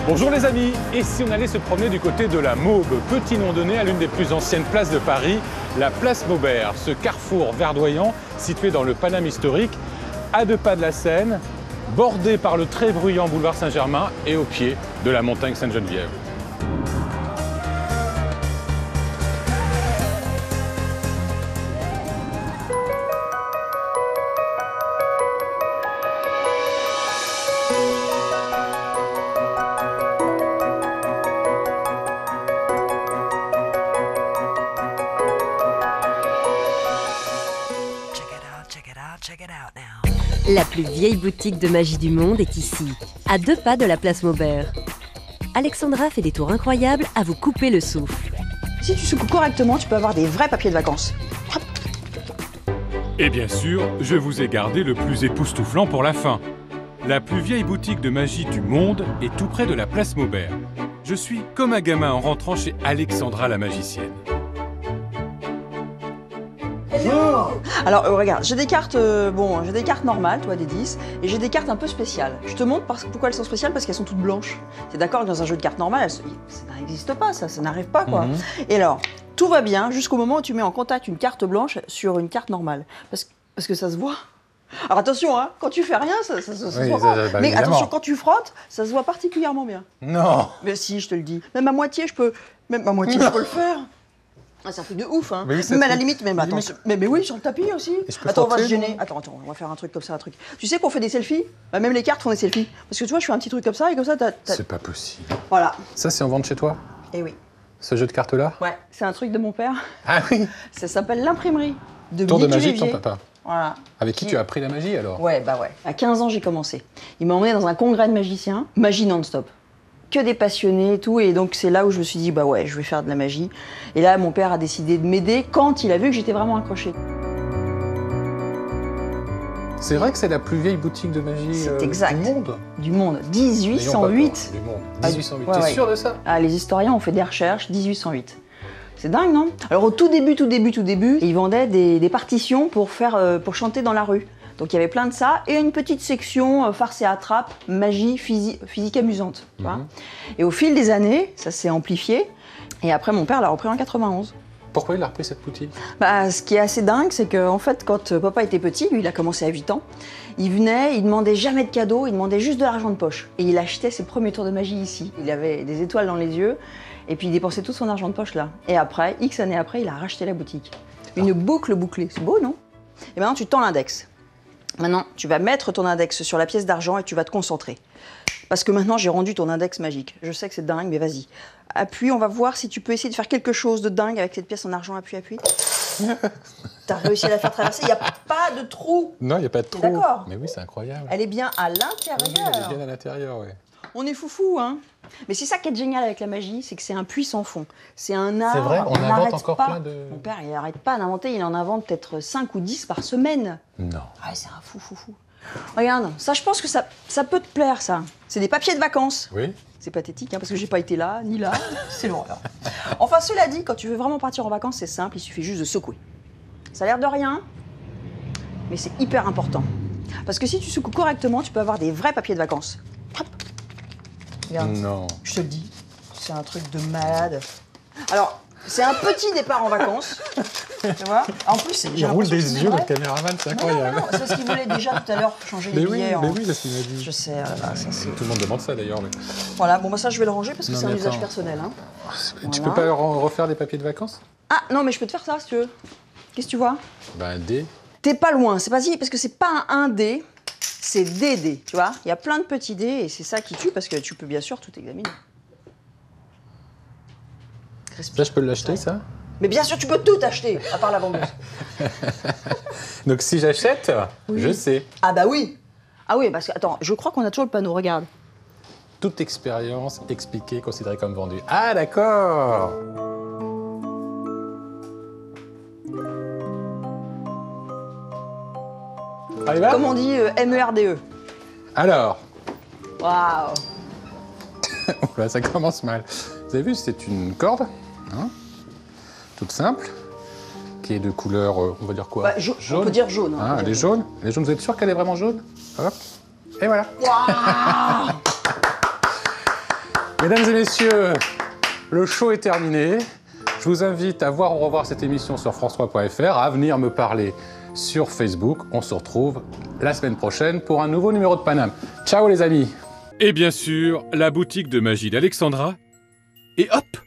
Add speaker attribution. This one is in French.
Speaker 1: Bonjour les amis, et si on allait se promener du côté de la Maube, petit nom donné à l'une des plus anciennes places de Paris, la place Maubert, ce carrefour verdoyant situé dans le Paname historique, à 2 pas de la Seine, bordé par le très bruyant boulevard Saint-Germain et au pied de la montagne Sainte-Geneviève.
Speaker 2: La plus vieille boutique de magie du monde est ici, à 2 pas de la place Maubert. Alexandra fait des tours incroyables à vous couper le souffle.
Speaker 3: Si tu secoues correctement, tu peux avoir des vrais papiers de vacances.
Speaker 1: Et bien sûr, je vous ai gardé le plus époustouflant pour la fin. La plus vieille boutique de magie du monde est tout près de la place Maubert. Je suis comme un gamin en rentrant chez Alexandra la magicienne.
Speaker 3: Alors regarde, j'ai des cartes, j'ai des cartes normales, toi des 10, et j'ai des cartes un peu spéciales. Je te montre pourquoi elles sont spéciales, parce qu'elles sont toutes blanches. T'es d'accord que dans un jeu de cartes normal, ça n'existe pas, ça n'arrive pas quoi. Et alors, tout va bien jusqu'au moment où tu mets en contact une carte blanche sur une carte normale, parce que ça se voit. Alors attention, hein, quand tu fais rien, ça se voit pas. Mais évidemment. Attention, quand tu frottes, ça se voit particulièrement bien.
Speaker 1: Non.
Speaker 3: Mais si, je te le dis. Même à moitié, je peux le faire. Ah, c'est un truc de ouf, hein. Mais oui, même à la limite, même attends, mais oui, sur le tapis aussi. Attends, on va se gêner. Attends, on va faire un truc comme ça, un truc. Tu sais qu'on fait des selfies? Bah, même les cartes font des selfies. Parce que tu vois, je fais un petit truc comme ça et comme ça,
Speaker 1: C'est pas possible.
Speaker 3: Voilà.
Speaker 1: Ça, c'est en vente chez toi?
Speaker 3: Eh oui.
Speaker 1: Ce jeu de cartes-là?
Speaker 3: Ouais, c'est un truc de mon père.
Speaker 1: Ah oui.
Speaker 3: Ça s'appelle l'imprimerie.
Speaker 1: Tour de magie de ton papa.
Speaker 3: Voilà.
Speaker 1: Avec qui tu as appris la magie alors?
Speaker 3: Ouais, bah ouais. À 15 ans, j'ai commencé. Il m'a emmené dans un congrès de magiciens, magie non-stop. Que des passionnés et tout, et donc c'est là où je me suis dit, bah ouais, je vais faire de la magie. Et là, mon père a décidé de m'aider quand il a vu que j'étais vraiment accrochée.
Speaker 1: C'est vrai que c'est la plus vieille boutique de magie du monde?
Speaker 3: Du monde. 1808.
Speaker 1: Du monde. 1808.
Speaker 3: Ouais,
Speaker 1: T'es sûr de ça?
Speaker 3: Ah, les historiens ont fait des recherches, 1808. C'est dingue, non? Alors au tout début, ils vendaient des partitions pour chanter dans la rue. Donc il y avait plein de ça, et une petite section farce et attrape, magie, physique amusante. Tu vois. Et au fil des années, ça s'est amplifié, et après mon père l'a repris en 91.
Speaker 1: Pourquoi il a repris cette boutique?
Speaker 3: Bah, ce qui est assez dingue, c'est qu'en fait, quand papa était petit, lui il a commencé à 8 ans, il venait, il demandait jamais de cadeaux, il demandait juste de l'argent de poche. Et il achetait ses premiers tours de magie ici. Il avait des étoiles dans les yeux, et puis il dépensait tout son argent de poche là. Et après, X années après, il a racheté la boutique. Une boucle bouclée, c'est beau, non? Et maintenant tu tends l'index. Maintenant, tu vas mettre ton index sur la pièce d'argent et tu vas te concentrer. Parce que maintenant, j'ai rendu ton index magique. Je sais que c'est dingue, mais vas-y. Appuie, on va voir si tu peux essayer de faire quelque chose de dingue avec cette pièce en argent. Appuie, appuie. T'as réussi à la faire traverser, il n'y a pas de trou.
Speaker 1: Non, il n'y a pas de trou.
Speaker 3: D'accord.
Speaker 1: Mais oui, c'est incroyable.
Speaker 3: Elle est bien à l'intérieur.
Speaker 1: Oui, elle est bien à l'intérieur, oui.
Speaker 3: On est foufou, hein. Mais c'est ça qui est génial avec la magie, c'est que c'est un puits sans fond. C'est un art.
Speaker 1: C'est vrai, on invente encore
Speaker 3: pas.
Speaker 1: plein de...
Speaker 3: Mon père, il n'arrête pas d'inventer, il en invente peut-être 5 ou 10 par semaine.
Speaker 1: Non.
Speaker 3: Ah, c'est un fou. Regarde, ça, je pense que ça peut te plaire, ça. C'est des papiers de vacances.
Speaker 1: Oui.
Speaker 3: C'est pathétique, hein, parce que j'ai pas été là, ni là. C'est l'horreur. Enfin, cela dit, quand tu veux vraiment partir en vacances, c'est simple, il suffit juste de secouer. Ça a l'air de rien, mais c'est hyper important. Parce que si tu secoues correctement, tu peux avoir des vrais papiers de vacances. Hop. Regarde.
Speaker 1: Non.
Speaker 3: Je te le dis, c'est un truc de malade. Alors, c'est un petit départ en vacances, tu vois. En plus, c'est...
Speaker 1: Il roule des yeux, le caméraman, c'est incroyable.
Speaker 3: Non, c'est ce qu'il voulait déjà tout à l'heure, changer les billets.
Speaker 1: Mais oui, c'est ce qu'il m'a dit.
Speaker 3: Je sais, ça c'est...
Speaker 1: Tout le monde demande ça d'ailleurs. Mais...
Speaker 3: Voilà, bon, bah ça, je vais le ranger parce que c'est un usage personnel. Hein.
Speaker 1: Tu peux pas refaire des papiers de vacances?
Speaker 3: Ah, non, mais je peux te faire ça, si tu veux. Qu'est-ce que tu vois?
Speaker 1: Bah, un dé.
Speaker 3: T'es pas loin, c'est pas si, parce que c'est pas un dé, c'est des dés, tu vois. Il y a plein de petits dés et c'est ça qui tue parce que tu peux bien sûr tout examiner.
Speaker 1: Là, je peux l'acheter, ça?
Speaker 3: Mais bien sûr, tu peux tout acheter, à part la vendeuse.
Speaker 1: Donc, si j'achète, je sais.
Speaker 3: Ah bah oui. Ah oui, parce que, attends, je crois qu'on a toujours le panneau, regarde.
Speaker 1: Toute expérience expliquée, considérée comme vendue. Ah, d'accord.
Speaker 3: Comme on dit, MERDE.
Speaker 1: Alors.
Speaker 3: Waouh.
Speaker 1: Là, ça commence mal. Vous avez vu, c'est une corde, hein, toute simple, qui est de couleur, on va dire quoi?
Speaker 3: Bah, jaune. On peut dire jaune.
Speaker 1: Ah, elle est jaune. Elle est jaune, vous êtes sûr qu'elle est vraiment jaune? Hop. Et voilà.
Speaker 3: Waouh.
Speaker 1: Mesdames et messieurs, le show est terminé. Je vous invite à voir ou revoir cette émission sur France3.fr, à venir me parler sur Facebook. On se retrouve la semaine prochaine pour un nouveau numéro de Paname. Ciao les amis! Et bien sûr, la boutique de magie d'Alexandra. Et hop!